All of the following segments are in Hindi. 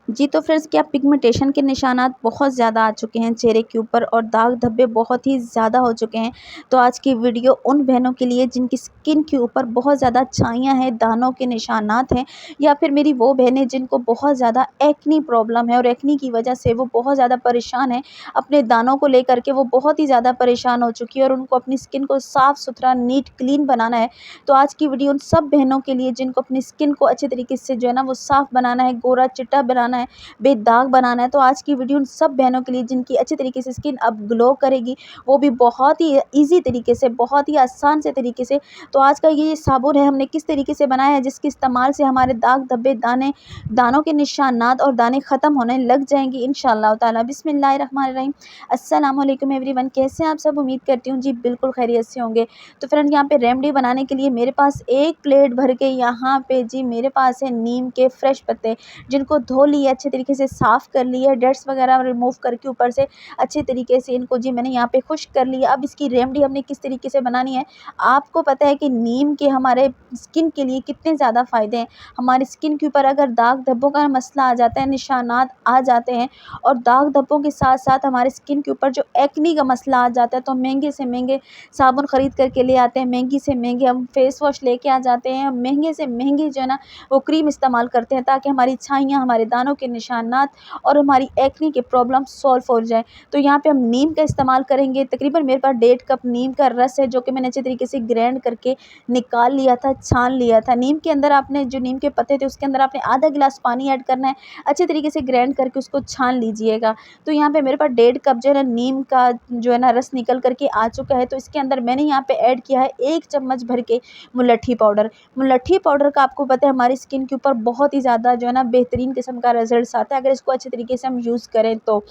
जी, तो फ्रेंड्स क्या पिगमेंटेशन के निशानात बहुत ज़्यादा आ चुके हैं चेहरे के ऊपर और दाग धब्बे बहुत ही ज़्यादा हो चुके हैं। तो आज की वीडियो उन बहनों के लिए जिनकी स्किन के ऊपर बहुत ज़्यादा छाइयाँ हैं, दानों के निशानात हैं, या फिर मेरी वो बहनें जिनको बहुत ज़्यादा एक्ने प्रॉब्लम है और एक्ने की वजह से वो बहुत ज़्यादा परेशान हैं। अपने दानों को लेकर के वो बहुत ही ज़्यादा परेशान हो चुकी है और उनको अपनी स्किन को साफ-सुथरा, नीट, क्लीन बनाना है। तो आज की वीडियो उन सब बहनों के लिए जिनको अपनी स्किन को अच्छे तरीके से जो है ना वो साफ़ बनाना है, गोरा-चिट्टा बनाना है, बेदाग बनाना है। तो आज की वीडियो उन सब बहनों के लिए जिनकी अच्छे तरीके से स्किन अब ग्लो करेगी, वो भी बहुत ही ईज़ी तरीके से, बहुत ही आसान से तरीके से। तो आज का ये साबुन है हमने किस तरीके से बनाया है जिसके इस्तेमाल से हमारे दाग धब्बे, दानों के निशानात और दाने ख़त्म होने लग जाएँगे इंशाअल्लाह ताला। बिस्मिल्लाहिर्रहमानिर्रहीम। अस्सलाम वालेकुम एवरीवन, कैसे हैं आप सब? उम्मीद करती हूँ जी बिल्कुल खैरियत से होंगे। तो फ्रेंड यहाँ पे रेमेडी बनाने के लिए मेरे पास 1 प्लेट भर के यहाँ पे जी मेरे पास है नीम के फ्रेश पत्ते, जिनको धो लिए, अच्छे तरीके से साफ़ कर लिया, डस्ट वगैरह रिमूव करके ऊपर से अच्छे तरीके से इनको जी मैंने यहाँ पे खुश्क कर लिया। अब इसकी रेमेडी हमने किस तरीके से बनानी है, आपको पता है कि नीम के हमारे स्किन के लिए कितने ज़्यादा फ़ायदे हैं। हमारी स्किन के ऊपर अगर दाग धब्बों का मसला आ जाता है, निशानात आ जाते हैं और दाग धब्बों के साथ-साथ हमारे स्किन के ऊपर जो एक्ने का मसला आ जाता है, तो महँगे से महँगे साबुन ख़रीद कर के ले आते हैं, महँगी से महँगे हम फेस वॉश लेके आ जाते हैं, महँगे से महँगी जो है ना वो क्रीम इस्तेमाल करते हैं ताकि हमारी छाइयाँ, हमारे दानों के निशानात और हमारी एक्ने की प्रॉब्लम सॉल्व हो जाए। तो यहाँ पे हम नीम का इस्तेमाल करेंगे। तकरीबन मेरे पास 1.5 कप नीम का रस है जो कि मैंने अच्छे तरीके से ग्राइंड करके निकाल लिया था, छान लिया था। नीम के अंदर आपने जो नीम के पत्ते थे उसके अंदर आपने आधा गिलास पानी ऐड करना है, अच्छे तरीके से ग्राइंड करके उसको छान लीजिएगा। तो यहाँ पे मेरे पास 1.5 कप जो है ना नीम का जो है ना रस निकल कर के आ चुका है। तो इसके अंदर मैंने यहाँ पे ऐड किया है 1 चम्मच भर के मुलट्ठी पाउडर। मुलट्ठी पाउडर का आपको पता है हमारी स्किन के ऊपर बहुत ही ज़्यादा जो है ना बेहतरीन किस्म का रिज़ल्ट्स आता है अगर इसको अच्छे तरीके से हम यूज़ करें तो।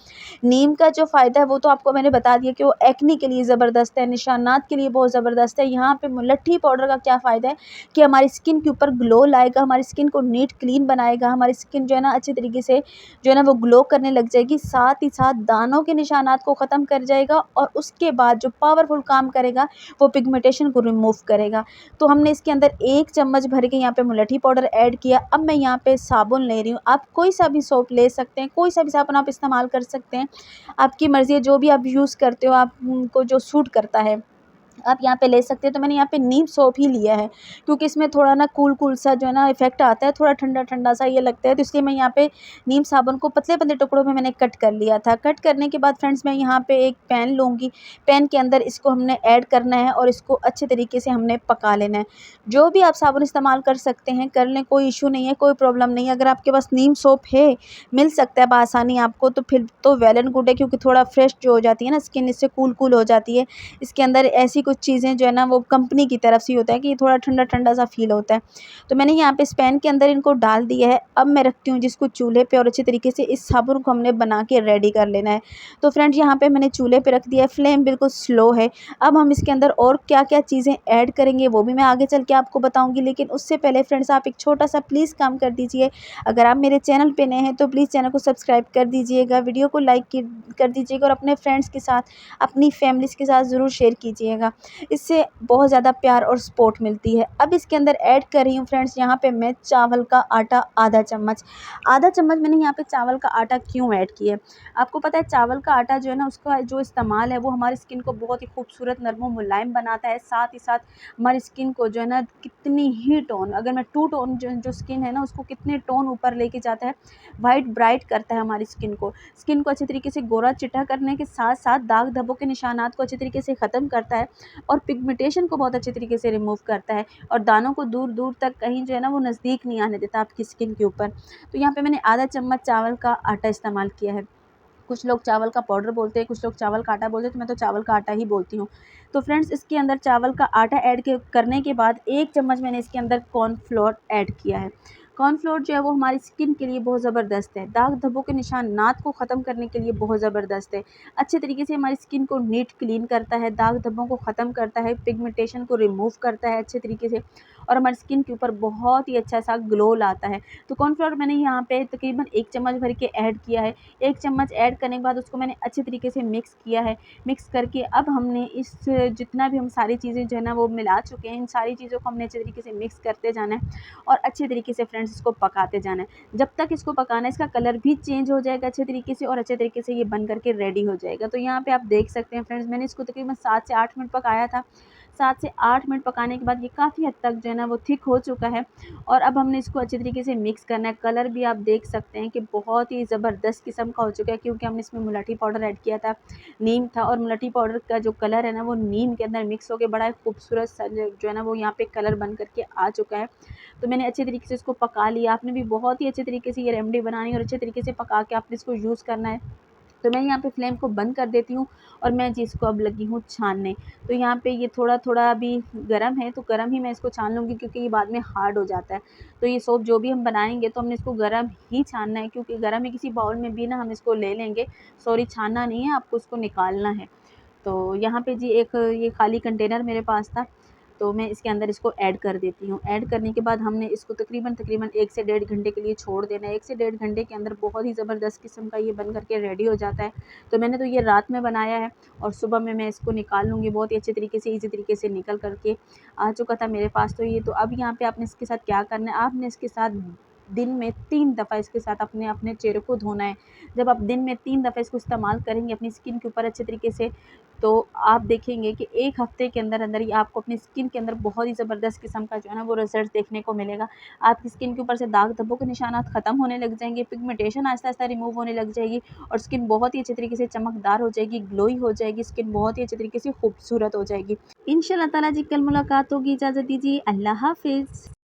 नीम का जो फ़ायदा है वो तो आपको मैंने बता दिया कि वो एक्ने के लिए ज़बरदस्त है, निशानात के लिए बहुत ज़बरदस्त है। यहाँ पे मुलट्ठी पाउडर का क्या फ़ायदा है कि हमारी स्किन के ऊपर ग्लो लाएगा, हमारी स्किन को नीट क्लीन बनाएगा, हमारी स्किन जो है ना अच्छे तरीके से जो है ना वो ग्लो करने लग जाएगी। साथ ही साथ दानों के निशानात को ख़त्म कर जाएगा और उसके बाद जो पावरफुल काम करेगा वो पिगमेंटेशन को रिमूव करेगा। तो हमने इसके अंदर 1 चम्मच भर के यहाँ पे मुलट्ठी पाउडर ऐड किया। अब मैं यहाँ पे साबुन ले रही हूँ। आप कोई सा भी सोप ले सकते हैं, कोई सा भी साबुन आप इस्तेमाल कर सकते हैं। आपकी मर्ज़ी है, जो भी आप यूज़ करते हो, आपको जो सूट करता है, आप यहाँ पे ले सकते हैं। तो मैंने यहाँ पे नीम सोप ही लिया है क्योंकि इसमें थोड़ा ना कूल सा जो है ना इफ़ेक्ट आता है, थोड़ा ठंडा-ठंडा सा ये लगता है। तो इसलिए मैं यहाँ पे नीम साबुन को पतले-पतले टुकड़ों में मैंने कट कर लिया था। कट करने के बाद फ्रेंड्स मैं यहाँ पे एक पैन लूँगी। पैन के अंदर इसको हमने ऐड करना है और इसको अच्छे तरीके से हमने पका लेना है। जो भी आप साबुन इस्तेमाल कर सकते हैं, कर लें, कोई इश्यू नहीं है, कोई प्रॉब्लम नहीं है। अगर आपके पास नीम सोप है, मिल सकता है बआसानी आपको, तो फिर तो वेल एंड गुड है क्योंकि थोड़ा फ्रेश जो हो जाती है ना स्किन, इससे कूल हो जाती है। इसके अंदर ऐसी कुछ चीज़ें जो है ना वो कंपनी की तरफ से ही होता है कि थोड़ा ठंडा-ठंडा सा फ़ील होता है। तो मैंने यहाँ पे इस पैन के अंदर इनको डाल दिया है। अब मैं रखती हूँ जिसको चूल्हे पे और अच्छे तरीके से इस साबुन को हमने बना के रेडी कर लेना है। तो फ्रेंड्स यहाँ पे मैंने चूल्हे पे रख दिया है, फ्लेम बिल्कुल स्लो है। अब हम इसके अंदर और क्या-क्या चीज़ें ऐड करेंगे वो भी मैं आगे चल के आपको बताऊँगी। लेकिन उससे पहले फ्रेंड्स आप एक छोटा-सा प्लीज़ काम कर दीजिए। अगर आप मेरे चैनल पे नए हैं तो प्लीज़ चैनल को सब्सक्राइब कर दीजिएगा, वीडियो को लाइक की कर दीजिएगा और अपने फ्रेंड्स के साथ, अपनी फैमिलीज़ के साथ ज़रूर शेयर कीजिएगा। इससे बहुत ज़्यादा प्यार और सपोर्ट मिलती है। अब इसके अंदर ऐड कर रही हूँ फ्रेंड्स यहाँ पे मैं चावल का आटा आधा चम्मच। आधा चम्मच मैंने यहाँ पे चावल का आटा क्यों ऐड किया है? आपको पता है चावल का आटा जो है ना उसका जो इस्तेमाल है वो हमारी स्किन को बहुत ही खूबसूरत, नरम और मुलायम बनाता है। साथ ही साथ हमारी स्किन को जो है ना कितनी ही टोन, अगर मैं टू टोन जो स्किन है ना उसको कितने टोन ऊपर लेके जाता है, वाइट ब्राइट करता है हमारी स्किन को। स्किन को अच्छे तरीके से गोरा चिट्टा करने के साथ-साथ दाग धब्बों के निशानात को अच्छे तरीके से ख़त्म करता है और पिगमेंटेशन को बहुत अच्छे तरीके से रिमूव करता है और दानों को दूर-दूर तक कहीं जो है ना वो नज़दीक नहीं आने देता आपकी स्किन के ऊपर। तो यहाँ पे मैंने आधा चम्मच चावल का आटा इस्तेमाल किया है। कुछ लोग चावल का पाउडर बोलते हैं, कुछ लोग चावल का आटा बोलते हैं, तो मैं तो चावल का आटा ही बोलती हूँ। तो फ्रेंड्स इसके अंदर चावल का आटा ऐड करने के बाद 1 चम्मच मैंने इसके अंदर कॉर्नफ्लोर ऐड किया है। कॉर्नफ्लोर जो है वो हमारी स्किन के लिए बहुत ज़बरदस्त है, दाग धब्बों के निशानात को ख़त्म करने के लिए बहुत ज़बरदस्त है। अच्छे तरीके से हमारी स्किन को नीट क्लीन करता है, दाग धब्बों को ख़त्म करता है, पिगमेंटेशन को रिमूव करता है अच्छे तरीके से और हमारी स्किन के ऊपर बहुत ही अच्छा सा ग्लो लाता है। तो कॉर्नफ्लोर मैंने यहाँ पे तकरीबन 1 चम्मच भर के ऐड किया है। 1 चम्मच ऐड करने के बाद उसको मैंने अच्छे तरीके से मिक्स किया है। मिक्स करके अब हमने इस जितना भी हम सारी चीज़ें जो है ना वो मिला चुके हैं, इन सारी चीज़ों को हमने अच्छे तरीके से मिक्स करते जाना है और अच्छे तरीके से फ्रेंड्स इसको पकाते जाना है। जब तक इसको पकाना है इसका कलर भी चेंज हो जाएगा अच्छे तरीके से और अच्छे तरीके से ये बन करके रेडी हो जाएगा। तो यहाँ पे आप देख सकते हैं फ्रेंड्स, मैंने इसको तकरीबन 7 से 8 मिनट पकाया था। 7 से 8 मिनट पकाने के बाद ये काफ़ी हद तक जो है ना वो थिक हो चुका है और अब हमने इसको अच्छे तरीके से मिक्स करना है। कलर भी आप देख सकते हैं कि बहुत ही ज़बरदस्त किस्म का हो चुका है, क्योंकि हमने इसमें मुलट्ठी पाउडर ऐड किया था, नीम था, और मुलट्ठी पाउडर का जो कलर है ना वो नीम के अंदर मिक्स होके बड़ा खूबसूरत सा जो है ना वो यहाँ पे कलर बन करके आ चुका है। तो मैंने अच्छे तरीके से इसको पका लिया। आपने भी बहुत ही अच्छे तरीके से ये रेमेडी बनानी है और अच्छे तरीके से पका के आपने इसको यूज़ करना है। तो मैं यहाँ पे फ्लेम को बंद कर देती हूँ और मैं जी इसको अब लगी हूँ छानने। तो यहाँ पे ये थोड़ा-थोड़ा अभी गरम है, तो गरम ही मैं इसको छान लूँगी, क्योंकि ये बाद में हार्ड हो जाता है। तो ये सोप जो भी हम बनाएँगे तो हमने इसको गरम ही छानना है, क्योंकि गरम ही किसी बाउल में भी ना हम इसको ले लेंगे। सॉरी, छानना नहीं है, आपको इसको निकालना है। तो यहाँ पे जी एक ये खाली कंटेनर मेरे पास था, तो मैं इसके अंदर इसको ऐड कर देती हूँ। ऐड करने के बाद हमने इसको तकरीबन 1 से डेढ़ घंटे के लिए छोड़ देना है। 1 से डेढ़ घंटे के अंदर बहुत ही ज़बरदस्त किस्म का ये बन कर के रेडी हो जाता है। तो मैंने तो ये रात में बनाया है और सुबह में मैं इसको निकाल लूँगी बहुत ही अच्छे तरीके से, ईज़ी तरीके से निकल कर के आ चुका था मेरे पास। तो ये तो अब यहाँ पे आपने इसके साथ क्या करना है, आपने इसके साथ दिन में 3 दफ़ा इसके साथ अपने अपने चेहरे को धोना है। जब आप दिन में 3 दफ़ा इसको इस्तेमाल करेंगे अपनी स्किन के ऊपर अच्छे तरीके से, तो आप देखेंगे कि 1 हफ़्ते के अंदर-अंदर ही आपको अपनी स्किन के अंदर बहुत ही ज़बरदस्त किस्म का जो है ना वो रिज़ल्ट देखने को मिलेगा। आपकी स्किन के ऊपर से दाग धब्बों के निशानात ख़त्म होने लग जाएँगे, पिगमेंटेशन आहिस्ता-आहिस्ता रिमूव होने लग जाएगी और स्किन बहुत ही अच्छे तरीके से चमकदार हो जाएगी, ग्लोई हो जाएगी, स्किन बहुत ही अच्छे तरीके से खूबसूरत हो जाएगी। इंशाअल्लाह ताला जी कल मुलाकात होगी, इजाज़त दीजिए, अल्लाह हाफ़िज़।